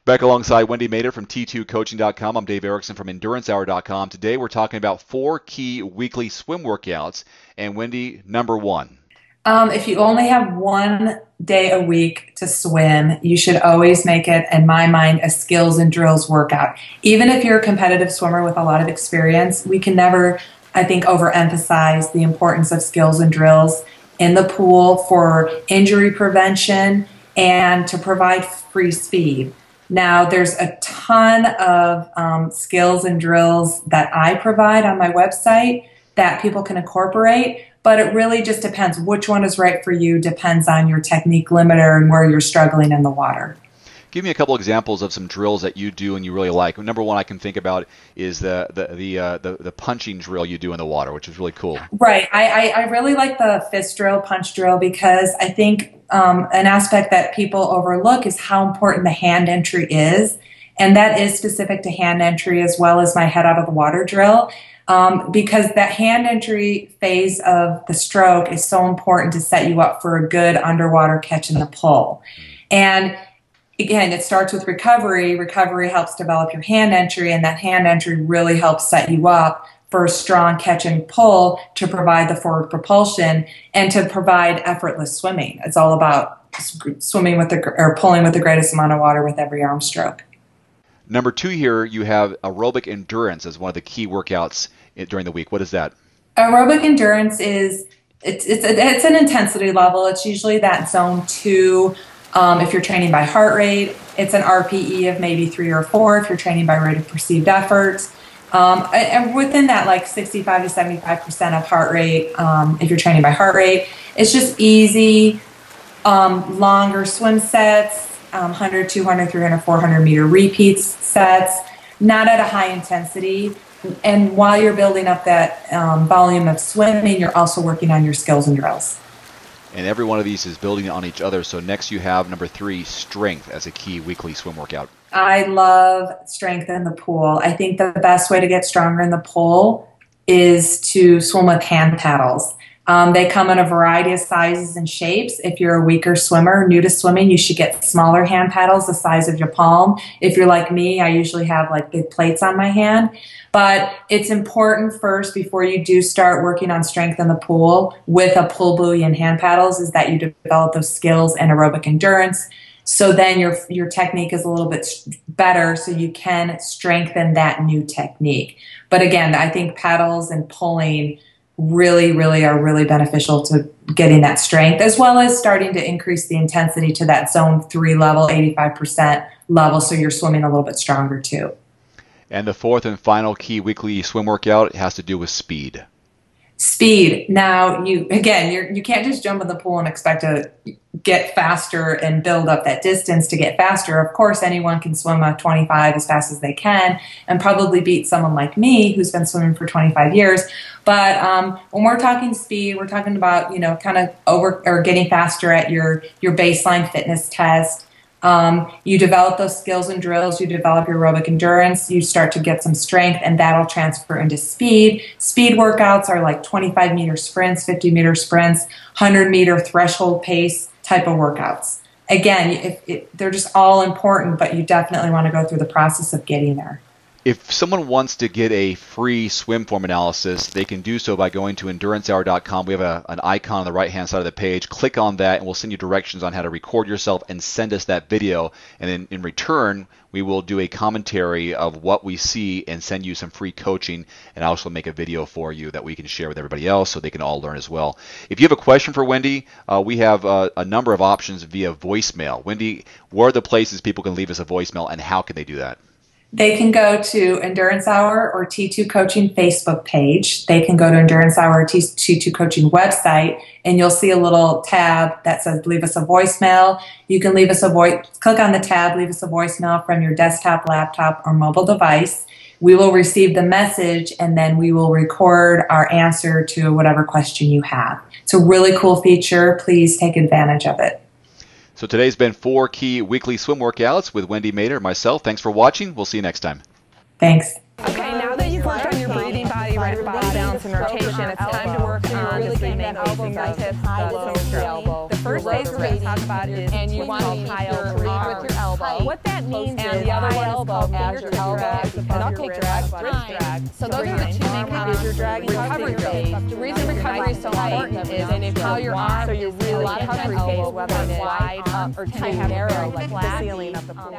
Back alongside Wendy Mader from T2Coaching.com. I'm Dave Erickson from EnduranceHour.com. Today we're talking about 4 key weekly swim workouts. And Wendy, number 1. If you only have one day a week to swim, you should always make it, in my mind, a skills and drills workout. Even if you're a competitive swimmer with a lot of experience, we can never, I think, overemphasize the importance of skills and drills in the pool for injury prevention and to provide free speed. Now, there's a ton of skills and drills that I provide on my website that people can incorporate, but it really just depends. Which one is right for you depends on your technique limiter and where you're struggling in the water. Give me a couple examples of some drills that you do and you really like. Number 1 I can think about is the punching drill you do in the water, which is really cool. Right. I really like the fist drill, punch drill, because I think an aspect that people overlook is how important the hand entry is. And that is specific to hand entry as well as my head out of the water drill. Because that hand entry phase of the stroke is so important to set you up for a good underwater catch and the pull. And again, it starts with recovery. Recovery helps develop your hand entry, and that hand entry really helps set you up for a strong catch and pull to provide the forward propulsion and to provide effortless swimming. It's all about swimming with or pulling with the greatest amount of water with every arm stroke. Number 2 here, you have aerobic endurance as one of the key workouts during the week. What is that? Aerobic endurance is it's an intensity level. It's usually that zone 2. If you're training by heart rate, it's an RPE of maybe 3 or 4 if you're training by rate of perceived effort. And within that, like 65 to 75% of heart rate, if you're training by heart rate, it's just easy, longer swim sets, 100, 200, 300, 400 meter repeats sets, not at a high intensity. And while you're building up that volume of swimming, you're also working on your skills and drills. And every one of these is building on each other. So next you have number 3, strength as a key weekly swim workout. I love strength in the pool. I think the best way to get stronger in the pool is to swim with hand paddles. They come in a variety of sizes and shapes. If you're a weaker swimmer, new to swimming, you should get smaller hand paddles the size of your palm. If you're like me, I usually have like big plates on my hand. But it's important first, before you do start working on strength in the pool with a pull buoy and hand paddles, is that you develop those skills and aerobic endurance. So then your technique is a little bit better, so you can strengthen that new technique. But again, I think paddles and pulling really are really beneficial to getting that strength, as well as starting to increase the intensity to that zone 3 level, 85% level, so you're swimming a little bit stronger too. And the 4th and final key weekly swim workout has to do with speed. Speed. Now, you can't just jump in the pool and expect to get faster and build up that distance to get faster. Of course, anyone can swim a 25 as fast as they can and probably beat someone like me who's been swimming for 25 years. But when we're talking speed, we're talking about, kind of over or getting faster at your baseline fitness test. You develop those skills and drills, you develop your aerobic endurance, you start to get some strength, and that'll transfer into speed. Speed workouts are like 25-meter sprints, 50-meter sprints, 100-meter threshold pace type of workouts. Again, they're just all important, but you definitely want to go through the process of getting there. If someone wants to get a free swim form analysis, they can do so by going to EnduranceHour.com. We have an icon on the right-hand side of the page. Click on that, and we'll send you directions on how to record yourself and send us that video. And then in return, we will do a commentary of what we see and send you some free coaching, and also make a video for you that we can share with everybody else so they can all learn as well. If you have a question for Wendy, we have a number of options via voicemail. Wendy, where are the places people can leave us a voicemail, and how can they do that? They can go to Endurance Hour or T2 Coaching Facebook page. They can go to Endurance Hour or T2 Coaching website, and you'll see a little tab that says leave us a voicemail. You can leave us a click on the tab, leave us a voicemail from your desktop, laptop, or mobile device. We will receive the message, and then we will record our answer to whatever question you have. It's a really cool feature. Please take advantage of it. So today's been 4 key weekly swim workouts with Wendy Mader, myself. Thanks for watching. We'll see you next time. Thanks. Okay, now that you've worked on your breathing body right body balance and rotation. It's time to work on really getting that elbow, guys, hips, the elbow. The first phase we're going to talk about is called high elbow with your elbow. What that means is the other elbow as your elbow, and I'll take drag, wrist drag. So those are the two main components. Recovery phase. The reason recovery is so important is how your arm, so you're really recovery phase, whether it's wide or tight, narrow, like the ceiling of the pool.